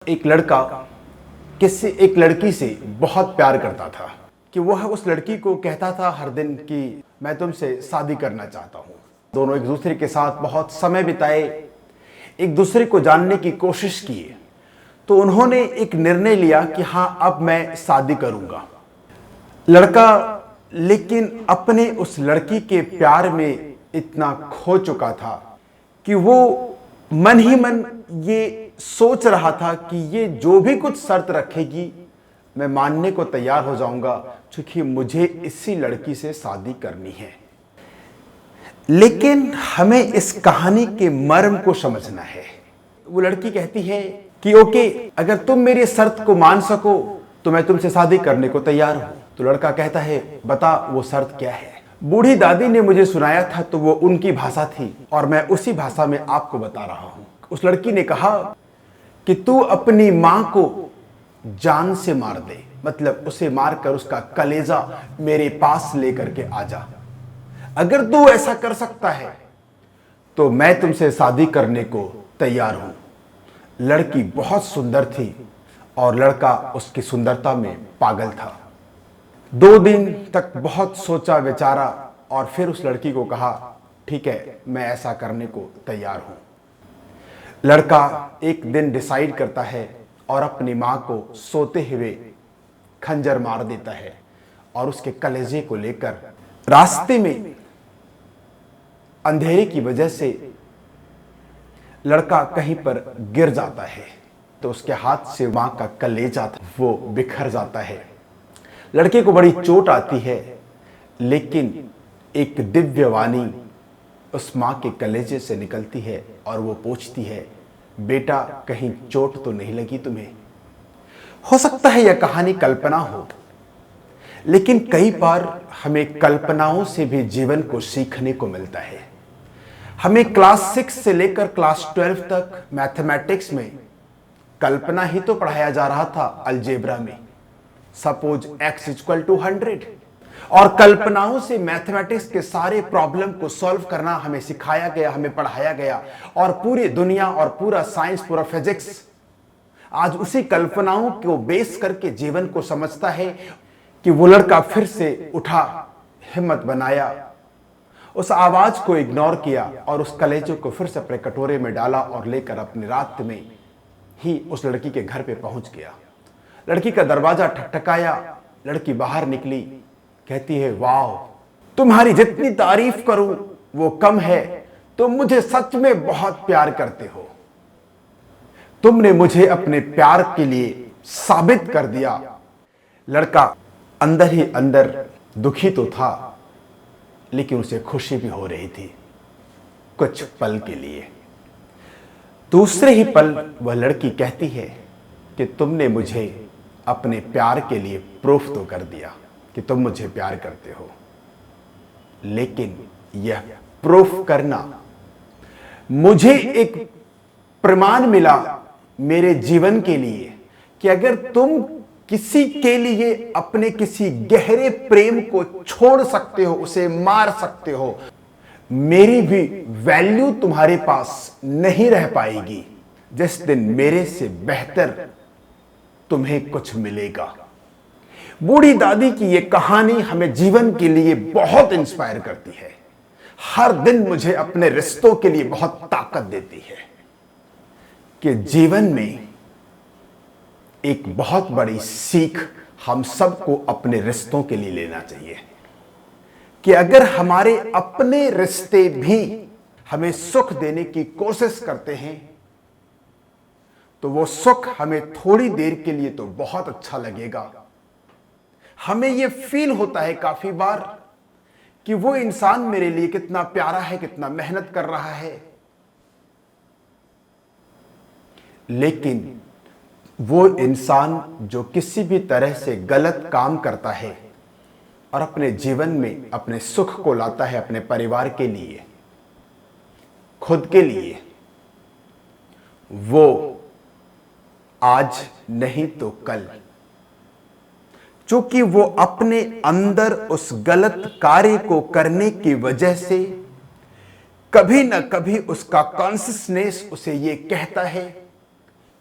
एक लड़का किसी एक लड़की से बहुत प्यार करता था कि वह उस लड़की को कहता था हर दिन कि मैं तुमसे शादी करना चाहता हूँ। दोनों एक दूसरे के साथ बहुत समय बिताए, एक दूसरे को जानने की कोशिश किए, तो उन्होंने एक निर्णय लिया कि हाँ, अब मैं शादी करूंगा। लड़का लेकिन अपने उस लड़की के प्यार में इतना खो चुका था कि वो मन ही मन ये सोच रहा था कि ये जो भी कुछ शर्त रखेगी मैं मानने को तैयार हो जाऊंगा, क्योंकि मुझे इसी लड़की से शादी करनी है। लेकिन हमें इस कहानी के मर्म को समझना है। वो लड़की कहती है कि ओके, अगर तुम मेरी शर्त को मान सको तो मैं तुमसे शादी करने को तैयार हूं। तो लड़का कहता है, बता वो शर्त क्या है। बूढ़ी दादी ने मुझे सुनाया था तो वो उनकी भाषा थी और मैं उसी भाषा में आपको बता रहा हूं। उस लड़की ने कहा कि तू अपनी मां को जान से मार दे, मतलब उसे मारकर उसका कलेजा मेरे पास लेकर के आ जा। अगर तू ऐसा कर सकता है तो मैं तुमसे शादी करने को तैयार हूं। लड़की बहुत सुंदर थी और लड़का उसकी सुंदरता में पागल था। 2 दिन तक बहुत सोचा विचारा और फिर उस लड़की को कहा, ठीक है, मैं ऐसा करने को तैयार हूं। लड़का एक दिन डिसाइड करता है और अपनी मां को सोते हुए खंजर मार देता है और उसके कलेजे को लेकर रास्ते में अंधेरे की वजह से लड़का कहीं पर गिर जाता है तो उसके हाथ से मां का कलेजा था वो बिखर जाता है। लड़के को बड़ी चोट आती है, लेकिन एक दिव्य वाणी उस मां के कलेजे से निकलती है और वो पूछती है, बेटा कहीं चोट तो नहीं लगी तुम्हें? हो सकता है यह कहानी कल्पना हो, लेकिन कई बार हमें कल्पनाओं से भी जीवन को सीखने को मिलता है। हमें क्लास 6 से लेकर क्लास 12 तक मैथमेटिक्स में कल्पना ही तो पढ़ाया जा रहा था। अलजेब्रा में सपोज x इक्वल टू 100 और कल्पनाओं से मैथमेटिक्स के सारे प्रॉब्लम को सॉल्व करना हमें सिखाया गया, हमें पढ़ाया गया। और पूरी दुनिया और पूरा साइंस, पूरा फिजिक्स आज उसी कल्पनाओं को बेस करके जीवन को समझता है। कि वो लड़का फिर से उठा, हिम्मत बनाया, उस आवाज को इग्नोर किया और उस कलेजे को फिर से अपने कटोरे में डाला और लेकर अपनी रात में ही उस लड़की के घर पे पहुंच गया। लड़की का दरवाजा ठकठकाया, लड़की बाहर निकली, कहती है, वाह, तुम्हारी जितनी तारीफ करूं वो कम है, तुम मुझे सच में बहुत प्यार करते हो। तुमने मुझे अपने प्यार के लिए साबित कर दिया। लड़का अंदर ही अंदर दुखी तो था, लेकिन उसे खुशी भी हो रही थी कुछ पल के लिए। दूसरे ही पल वह लड़की कहती है कि तुमने मुझे अपने प्यार के लिए प्रूफ तो कर दिया कि तुम मुझे प्यार करते हो, लेकिन यह प्रूफ करना, मुझे एक प्रमाण मिला मेरे जीवन के लिए कि अगर तुम किसी के लिए अपने किसी गहरे प्रेम को छोड़ सकते हो, उसे मार सकते हो, मेरी भी वैल्यू तुम्हारे पास नहीं रह पाएगी जिस दिन मेरे से बेहतर तुम्हें कुछ मिलेगा। बूढ़ी दादी की यह कहानी हमें जीवन के लिए बहुत इंस्पायर करती है। हर दिन मुझे अपने रिश्तों के लिए बहुत ताकत देती है कि जीवन में एक बहुत बड़ी सीख हम सबको अपने रिश्तों के लिए लेना चाहिए कि अगर हमारे अपने रिश्ते भी हमें सुख देने की कोशिश करते हैं तो वो सुख हमें थोड़ी देर के लिए तो बहुत अच्छा लगेगा। हमें ये फील होता है काफी बार कि वो इंसान मेरे लिए कितना प्यारा है, कितना मेहनत कर रहा है, लेकिन वो इंसान जो किसी भी तरह से गलत काम करता है और अपने जीवन में अपने सुख को लाता है अपने परिवार के लिए, खुद के लिए, वो आज नहीं तो कल, चूंकि वो अपने अंदर उस गलत कार्य को करने की वजह से कभी ना कभी उसका कॉन्शियसनेस उसे ये कहता है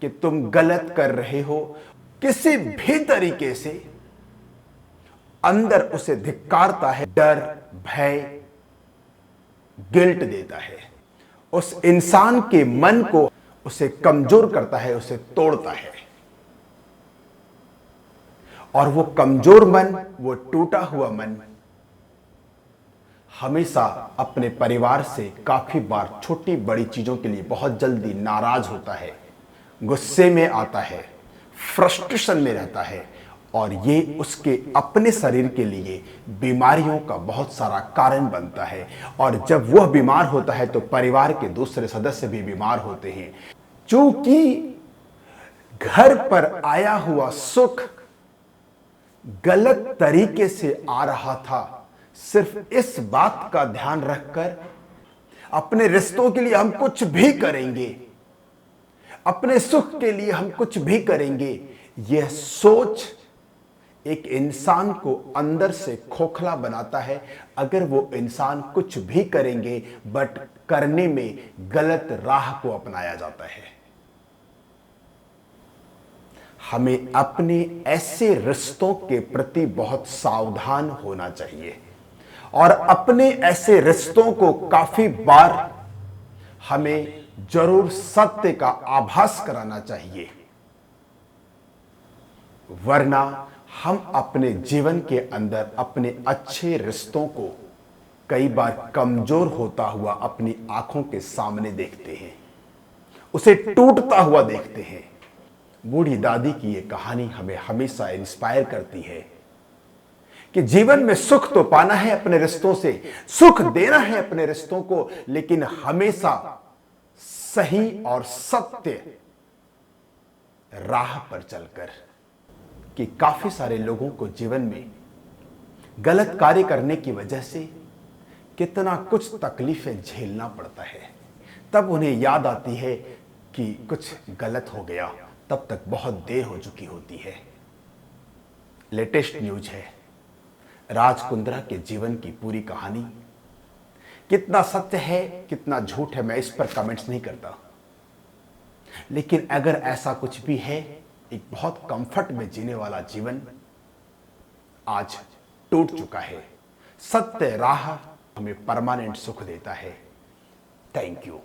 कि तुम गलत कर रहे हो, किसी भी तरीके से अंदर उसे धिक्कारता है, डर, भय, गिल्ट देता है, उस इंसान के मन को उसे कमजोर करता है, उसे तोड़ता है। और वो कमजोर मन, वो टूटा हुआ मन हमेशा अपने परिवार से काफी बार छोटी बड़ी चीजों के लिए बहुत जल्दी नाराज होता है, गुस्से में आता है, फ्रस्ट्रेशन में रहता है, और ये उसके अपने शरीर के लिए बीमारियों का बहुत सारा कारण बनता है। और जब वह बीमार होता है तो परिवार के दूसरे सदस्य भी बीमार होते हैं। चूंकि घर पर आया हुआ सुख गलत तरीके से आ रहा था, सिर्फ इस बात का ध्यान रखकर अपने रिश्तों के लिए हम कुछ भी करेंगे, अपने सुख के लिए हम कुछ भी करेंगे, यह सोच एक इंसान को अंदर से खोखला बनाता है। अगर वो इंसान कुछ भी करेंगे बट करने में गलत राह को अपनाया जाता है। हमें अपने ऐसे रिश्तों के प्रति बहुत सावधान होना चाहिए और अपने ऐसे रिश्तों को काफी बार हमें जरूर सत्य का आभास कराना चाहिए, वरना हम अपने जीवन के अंदर अपने अच्छे रिश्तों को कई बार कमजोर होता हुआ अपनी आंखों के सामने देखते हैं, उसे टूटता हुआ देखते हैं। बूढ़ी दादी की यह कहानी हमें हमेशा इंस्पायर करती है कि जीवन में सुख तो पाना है अपने रिश्तों से, सुख देना है अपने रिश्तों को, लेकिन हमेशा सही और सत्य राह पर चलकर। कि काफी सारे लोगों को जीवन में गलत कार्य करने की वजह से कितना कुछ तकलीफें झेलना पड़ता है, तब उन्हें याद आती है कि कुछ गलत हो गया, तब तक बहुत देर हो चुकी होती है। लेटेस्ट न्यूज है, राज कुंद्रा के जीवन की पूरी कहानी। कितना सत्य है कितना झूठ है मैं इस पर कमेंट्स नहीं करता, लेकिन अगर ऐसा कुछ भी है, एक बहुत कंफर्ट में जीने वाला जीवन आज टूट चुका है। सत्य राह हमें परमानेंट सुख देता है। Thank you.